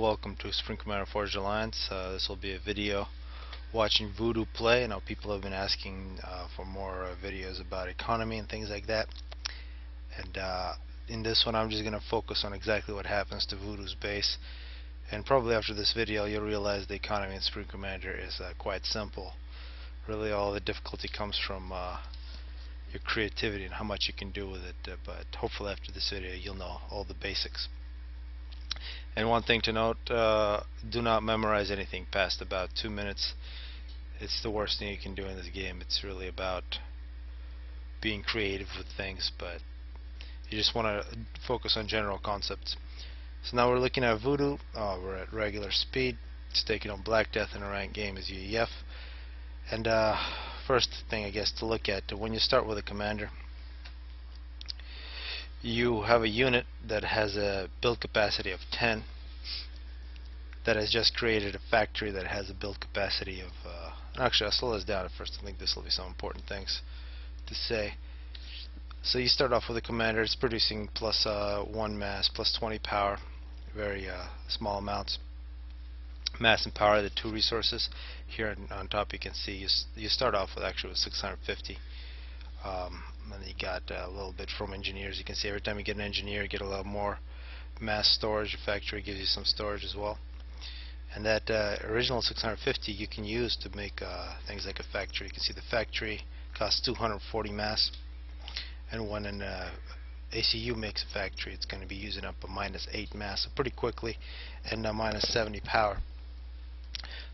and welcome to Spring Commander Forged Alliance. This will be a video watching Voodoo play. I know people have been asking for more videos about economy and things like that, and in this one I'm just going to focus on exactly what happens to Voodoo's base. And probably after this video you'll realize the economy in Spring Commander is quite simple. Really all the difficulty comes from your creativity and how much you can do with it, but hopefully after this video you'll know all the basics. And one thing to note, do not memorize anything past about 2 minutes. It's the worst thing you can do in this game. It's really about being creative with things, but you just want to focus on general concepts. So now we're looking at Voodoo. We're at regular speed. It's taking on Black Death in a ranked game as UEF. And first thing I guess to look at, when you start with a commander, you have a unit that has a build capacity of 10 that has just created a factory that has a build capacity of actually I'll slow this down at first. I think this will be some important things to say. So you start off with a commander. It's producing plus 1 mass, plus 20 power, very small amounts. Mass and power are the two resources. Here on top you can see you start off with actually with 650. And you got a little bit from engineers. You can see every time you get an engineer you get a lot more mass storage. Your factory gives you some storage as well, and that original 650 you can use to make things like a factory. You can see the factory costs 240 mass, and when an ACU makes a factory it's going to be using up a -8 mass, so pretty quickly, and -70 power.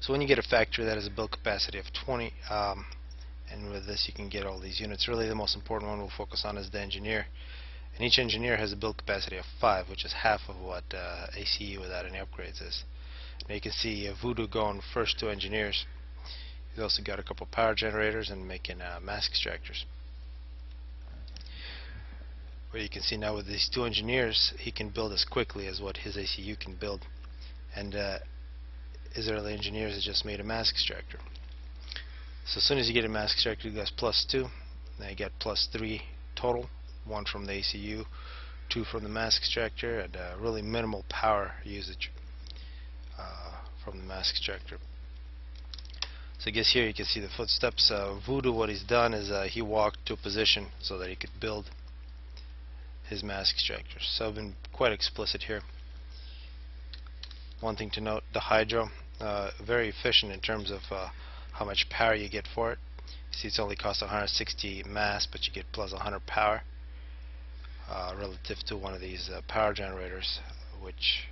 So when you get a factory that has a build capacity of 20, and with this you can get all these units. Really the most important one we'll focus on is the engineer, and each engineer has a build capacity of 5, which is half of what ACU without any upgrades is. Now you can see Voodoo going first to engineers. He's also got a couple power generators and making mass extractors. But you can see now with these 2 engineers he can build as quickly as what his ACU can build, and his early engineers has just made a mass extractor. So as soon as you get a mass extractor, you guys +2. Now you get +3 total, 1 from the ACU, 2 from the mass extractor, and really minimal power usage from the mass extractor. So I guess here you can see the footsteps. Voodoo, what he's done is he walked to a position so that he could build his mass extractors. So I've been quite explicit here. One thing to note, the hydro, very efficient in terms of how much power you get for it. You see it's only cost 160 mass, but you get plus 100 power relative to one of these power generators, which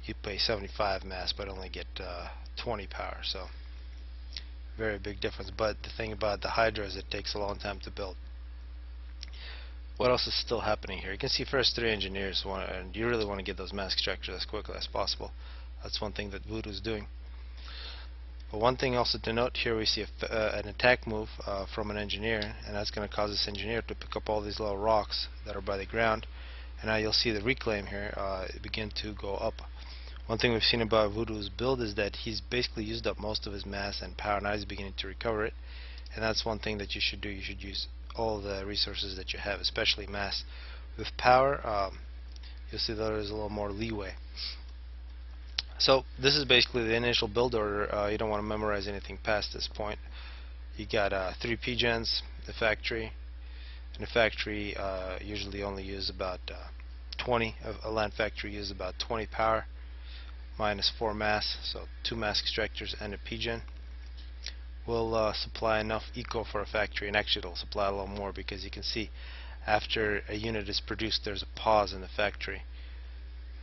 you pay 75 mass but only get 20 power. So very big difference. But the thing about the hydro is it takes a long time to build. What else is still happening here? You can see first 3 engineers, and you really want to get those mass extractors as quickly as possible. That's one thing that Voodoo is doing. But one thing also to note, here we see an attack move from an engineer, and that's going to cause this engineer to pick up all these little rocks that are by the ground, and now you'll see the reclaim here begin to go up. One thing we've seen about Voodoo's build is that he's basically used up most of his mass and power. Now he's beginning to recover it, and that's one thing that you should do. You should use all the resources that you have, especially mass. With power, you'll see that there's a little more leeway. So this is basically the initial build order. You don't want to memorize anything past this point. You got 3 P-gens, the factory, and the factory usually only use about 20. A land factory uses about 20 power, -4 mass, so 2 mass extractors and a P-gen will supply enough eco for a factory, and actually it'll supply a little more, because you can see after a unit is produced there's a pause in the factory,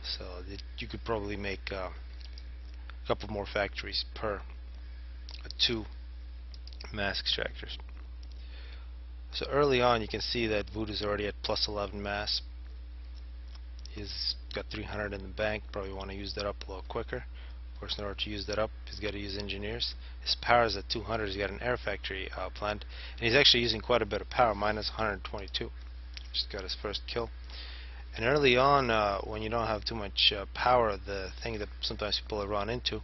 so that you could probably make a couple more factories per 2 mass extractors. So early on you can see that Voodoo's already at +11 mass. He's got 300 in the bank. Probably want to use that up a little quicker. Of course, in order to use that up he's got to use engineers. His power is at 200. He's got an air factory planned, and he's actually using quite a bit of power, -122. Just got his first kill. And early on, when you don't have too much power, the thing that sometimes people run into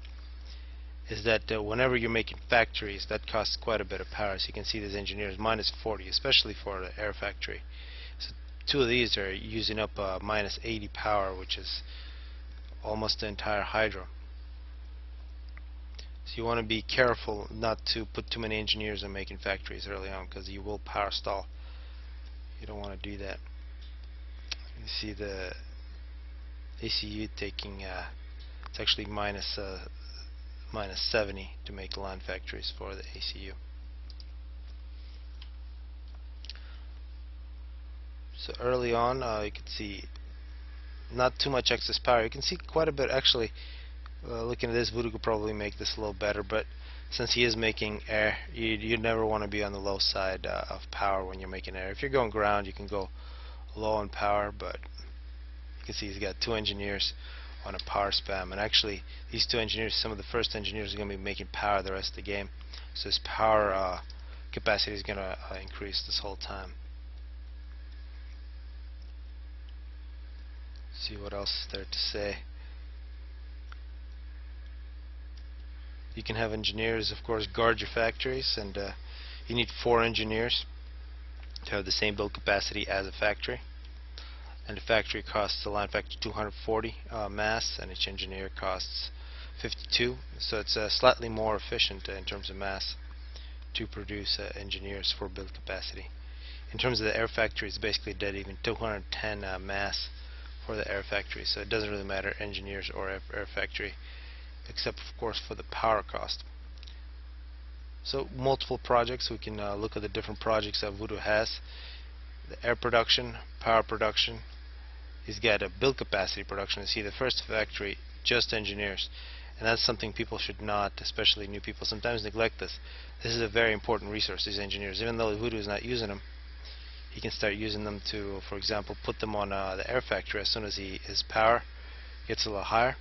is that whenever you're making factories, that costs quite a bit of power. So you can see these engineers -40, especially for the air factory. So 2 of these are using up -80 power, which is almost the entire hydro. So you want to be careful not to put too many engineers in making factories early on, because you will power stall. You don't want to do that. You see the ACU taking it's actually minus 70 to make land factories for the ACU. So early on, you can see not too much excess power. You can see quite a bit actually. Looking at this, Voodoo could probably make this a little better, but since he is making air, you never want to be on the low side of power when you're making air. If you're going ground, you can go low on power, but you can see he's got 2 engineers on a power spam, and actually these 2 engineers, some of the first engineers, are going to be making power the rest of the game, so his power capacity is going to increase this whole time. See what else is there to say. You can have engineers, of course, guard your factories, and you need 4 engineers to have the same build capacity as a factory. And the factory costs the line factor 240 mass, and each engineer costs 52. So it's slightly more efficient in terms of mass to produce engineers for build capacity. In terms of the air factory, it's basically dead even, 210 mass for the air factory. So it doesn't really matter engineers or air factory, except of course for the power cost. So multiple projects, we can look at the different projects that Voodoo has. The air production, power production. He's got a build capacity production. You see the first factory, just engineers, and that's something people should not, especially new people, sometimes neglect this. This is a very important resource, these engineers. Even though Voodoo is not using them, he can start using them to, for example, put them on the air factory. As soon as his power gets a little higher,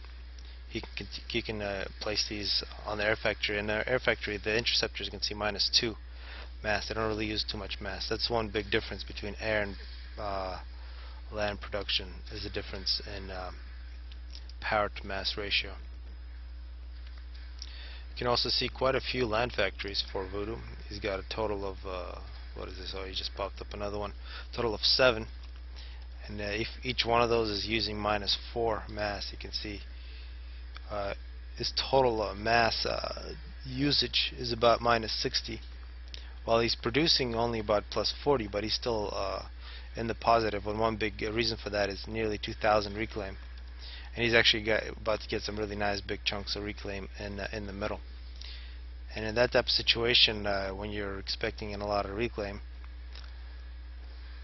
he can place these on the air factory. And the air factory, the interceptors, you can see -2 mass. They don't really use too much mass. That's one big difference between air and land production, is the difference in power to mass ratio. You can also see quite a few land factories for Voodoo. He's got a total of what is this? Oh, he just popped up another one. Total of 7. And if each one of those is using -4 mass, you can see his total mass usage is about -60, while he's producing only about +40, but he's still in the positive. And one big reason for that is nearly 2,000 reclaim, and he's actually about to get some really nice big chunks of reclaim in the middle. And in that type of situation, when you're expecting in a lot of reclaim,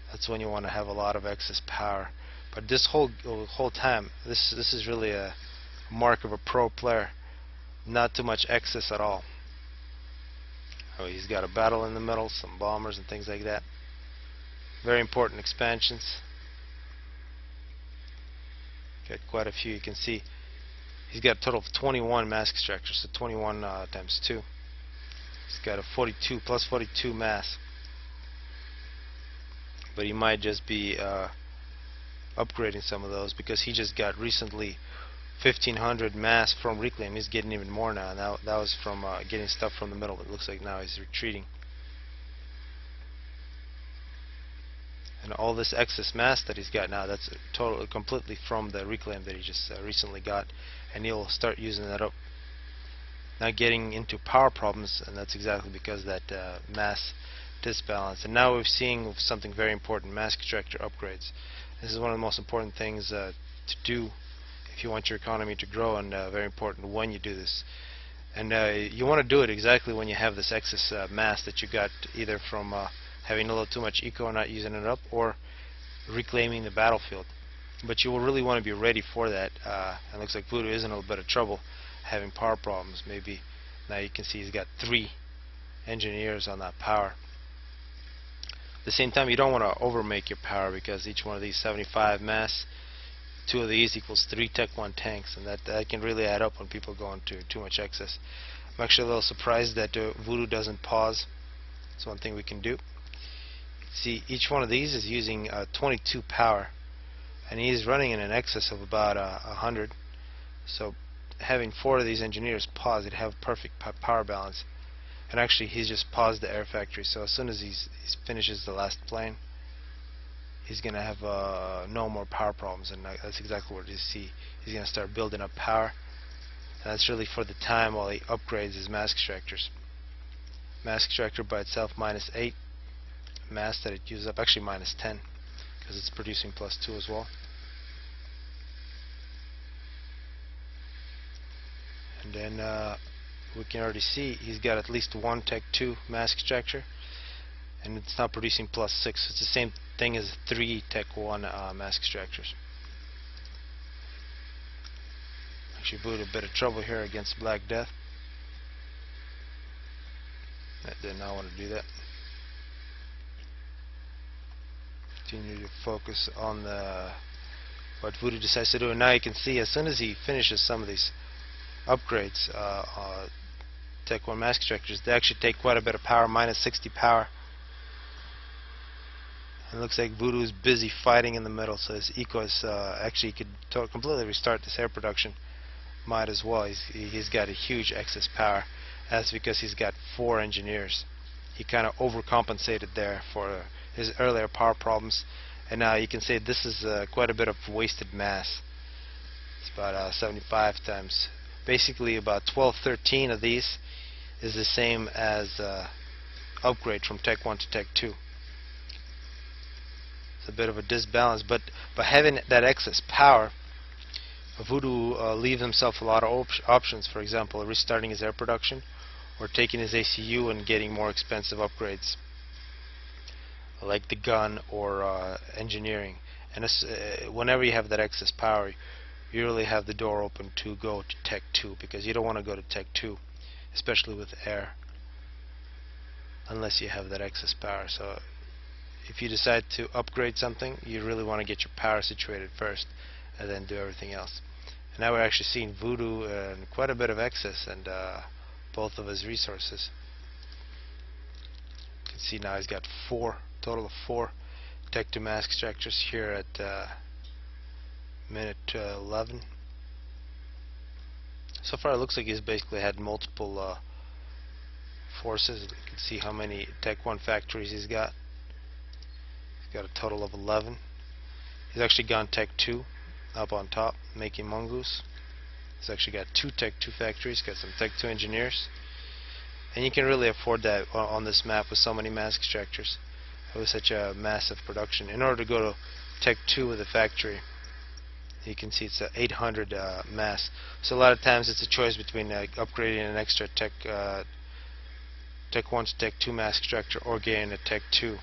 that's when you want to have a lot of excess power. But this whole time, this is really a mark of a pro player. Not too much excess at all. Oh, he's got a battle in the middle, some bombers and things like that. Very important expansions. Got quite a few. You can see he's got a total of 21 mass extractors, so 21 times 2. He's got a 42 plus 42 mass, but he might just be upgrading some of those, because he just got recently 1,500 mass from reclaim. He's getting even more now. That was from getting stuff from the middle. It looks like now he's retreating. And all this excess mass that he's got now, that's totally completely from the reclaim that he just recently got, and he'll start using that up. Now getting into power problems, and that's exactly because that mass disbalance. And now we're seeing something very important: mass extractor upgrades. This is one of the most important things to do if you want your economy to grow, and very important when you do this. And you want to do it exactly when you have this excess mass that you got, either from having a little too much eco and not using it up, or reclaiming the battlefield. But you will really want to be ready for that. It looks like Voodoo is in a little bit of trouble, having power problems. Maybe now you can see he's got 3 engineers on that power. At the same time, you don't want to overmake your power, because each one of these 75 mass, 2 of these equals 3 Tech 1 tanks, and that can really add up when people go into too much excess. I'm actually a little surprised that Voodoo doesn't pause. That's one thing we can do. See, each one of these is using 22 power, and he's running in an excess of about 100. So having 4 of these engineers pause, it'd have perfect power balance. And actually, he's just paused the air factory, so as soon as he finishes the last plane, he's going to have no more power problems, and that's exactly what you see. He's going to start building up power, and that's really for the time while he upgrades his mask extractors. Mask extractor by itself -8, mass that it uses up actually -10 because it's producing +2 as well. And then we can already see he's got at least one Tech 2 mask extractor, and it's not producing +6. It's the same thing as 3 Tech 1 mask extractors. Actually, Voodoo a bit of trouble here against Black Death. I did not want to do that. Continue to focus on what Voodoo decides to do, and now you can see as soon as he finishes some of these upgrades, Tech 1 mask extractors, they actually take quite a bit of power, -60 power. It looks like Voodoo is busy fighting in the middle, so his eco is actually he could completely restart this air production. Might as well. He's got a huge excess power. That's because he's got 4 engineers. He kind of overcompensated there for his earlier power problems, and now you can say this is quite a bit of wasted mass. It's about 75 times. Basically about 12-13 of these is the same as upgrade from Tech 1 to Tech 2. It's a bit of a disbalance, but by having that excess power, Voodoo leaves himself a lot of options. For example, restarting his air production, or taking his ACU and getting more expensive upgrades like the gun or engineering. And whenever you have that excess power, you really have the door open to go to Tech 2, because you don't want to go to Tech 2, especially with air, unless you have that excess power. So if you decide to upgrade something, you really want to get your power situated first and then do everything else. And now we're actually seeing Voodoo in quite a bit of excess, and both of his resources. You can see now he's got total of 4 Tech 2 mask extractors here at minute 11. So far it looks like he's basically had multiple forces. You can see how many Tech 1 factories he's got. He's got a total of 11. He's actually gone Tech 2 up on top, making mongoose. He's actually got 2 Tech 2 factories, got some Tech 2 engineers, and you can really afford that on this map with so many mask extractors, with such a massive production. In order to go to Tech 2 with a factory, you can see it's 800 mass. So a lot of times it's a choice between upgrading an extra Tech 1 to Tech 2 mask extractor or getting a Tech 2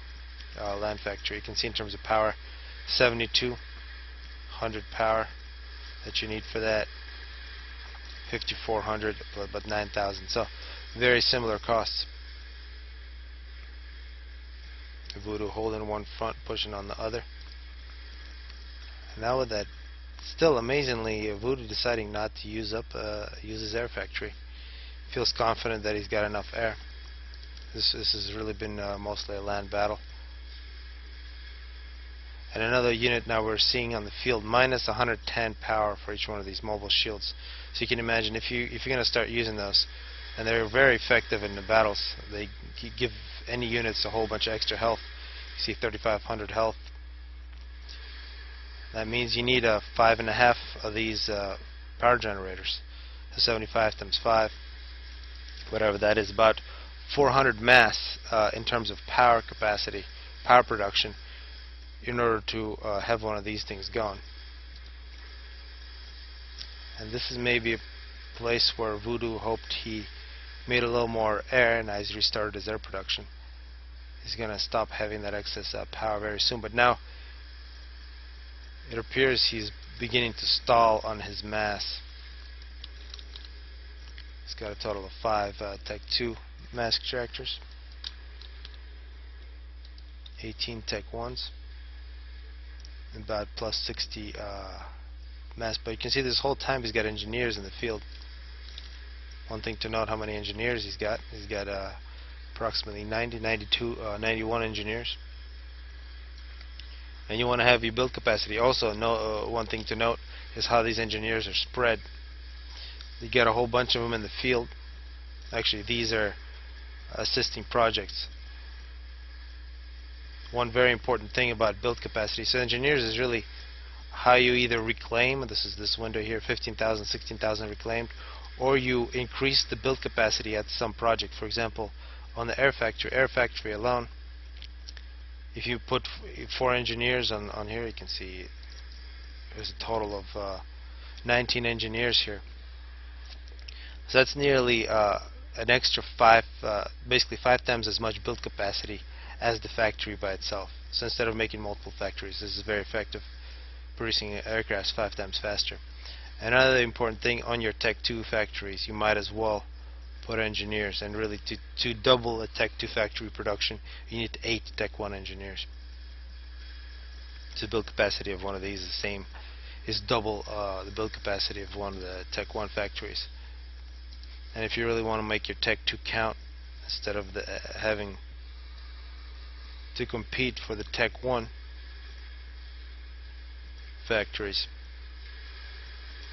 land factory. You can see in terms of power, 7200 power that you need for that, 5400 but 9000. So very similar costs. Voodoo holding one front, pushing on the other. And now with that, still amazingly, Voodoo deciding not to use his air factory. Feels confident that he's got enough air. This has really been mostly a land battle. And another unit now we're seeing on the field, -110 power for each one of these mobile shields. So you can imagine if you're going to start using those, and they're very effective in the battles. They give any units a whole bunch of extra health. You see 3500 health. That means you need 5.5 of these power generators. So 75 times 5, whatever that is, about 400 mass in terms of power capacity, power production, in order to have one of these things going. And this is maybe a place where Voodoo hoped he made a little more air, and now he's restarted his air production. He's going to stop having that excess power very soon, but now it appears he's beginning to stall on his mass. He's got a total of 5 Tech 2 mask extractors, 18 Tech 1s, and about +60 mass. But you can see this whole time he's got engineers in the field. One thing to note, how many engineers he's got. He's got approximately 91 engineers. And you want to have your build capacity. Also, one thing to note is how these engineers are spread. You get a whole bunch of them in the field. Actually, these are assisting projects. one very important thing about build capacity. So engineers is really how you either reclaim, this is this window here, 15,000, 16,000 reclaimed, or you increase the build capacity at some project. For example, on the air factory alone, if you put 4 engineers on here, you can see there's a total of 19 engineers here. So that's nearly an extra basically 5 times as much build capacity as the factory by itself. So instead of making multiple factories, this is very effective, producing aircrafts 5 times faster. Another important thing, on your Tech 2 factories, you might as well put engineers, and really to double a Tech 2 factory production, you need 8 Tech 1 engineers. So the build capacity of one of these is double the build capacity of one of the Tech 1 factories. And if you really want to make your Tech 2 count, instead of having to compete for the Tech 1 factories,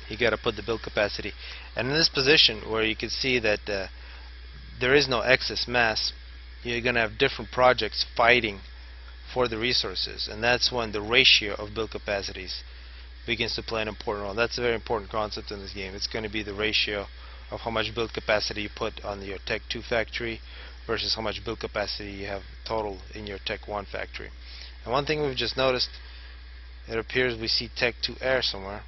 you got to put the build capacity. And in this position where you can see that there is no excess mass, you're going to have different projects fighting for the resources, and that's when the ratio of build capacities begins to play an important role. That's a very important concept in this game. It's going to be the ratio of how much build capacity you put on your Tech 2 factory versus how much build capacity you have total in your Tech 1 factory. And one thing we've just noticed, it appears we see Tech 2 Air somewhere.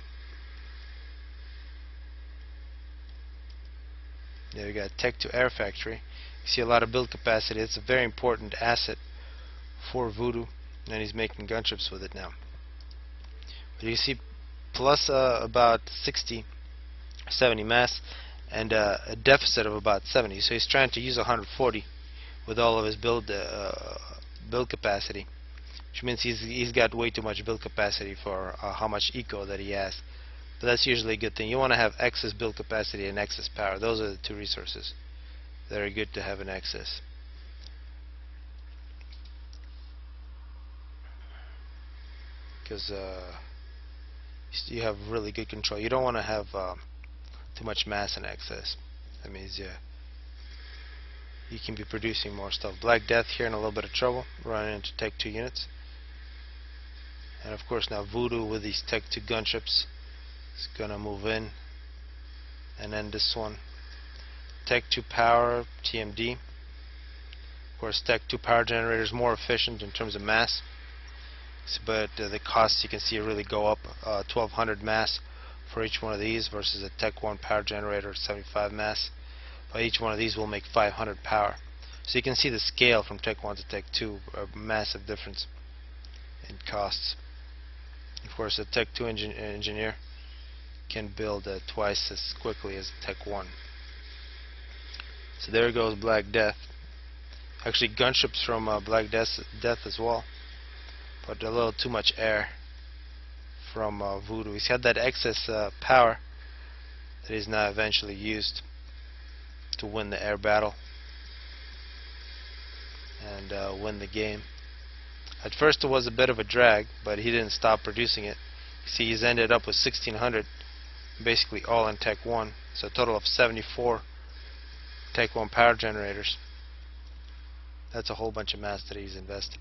There we got Tech 2 Air factory. You see a lot of build capacity. It's a very important asset for Voodoo, and he's making gunships with it now. But you see plus about 60, 70 mass, and a deficit of about 70. So he's trying to use 140 with all of his build capacity, which means he's got way too much build capacity for how much eco that he has. But that's usually a good thing. You want to have excess build capacity and excess power. Those are the two resources that are good to have in excess. Because you have really good control. You don't want to have too much mass in excess. That means you can be producing more stuff. Black Death here in a little bit of trouble, running into Tech 2 units. And of course now Voodoo with these Tech 2 gunships is going to move in and end this one. Tech 2 Power, TMD. Of course Tech 2 Power generator is more efficient in terms of mass, but the costs you can see really go up. 1200 mass for each one of these versus a Tech 1 power generator at 75 mass. But each one of these will make 500 power. So you can see the scale from Tech 1 to Tech 2, a massive difference in costs. Of course a Tech 2 engineer can build twice as quickly as Tech 1. So there goes Black Death. Actually gunships from Black Death as well, but a little too much air from Voodoo. He's had that excess power that he's now eventually used to win the air battle and win the game. At first it was a bit of a drag, but he didn't stop producing it. You see he's ended up with 1600, basically all in Tech 1, so a total of 74 Tech 1 power generators. That's a whole bunch of mass that he's invested.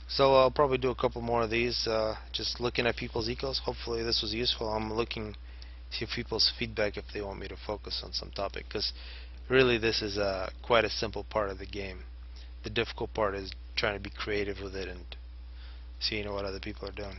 So I'll probably do a couple more of these, just looking at people's ecos. Hopefully this was useful. I'm looking to see people's feedback if they want me to focus on some topic, because really this is quite a simple part of the game. The difficult part is trying to be creative with it and seeing what other people are doing.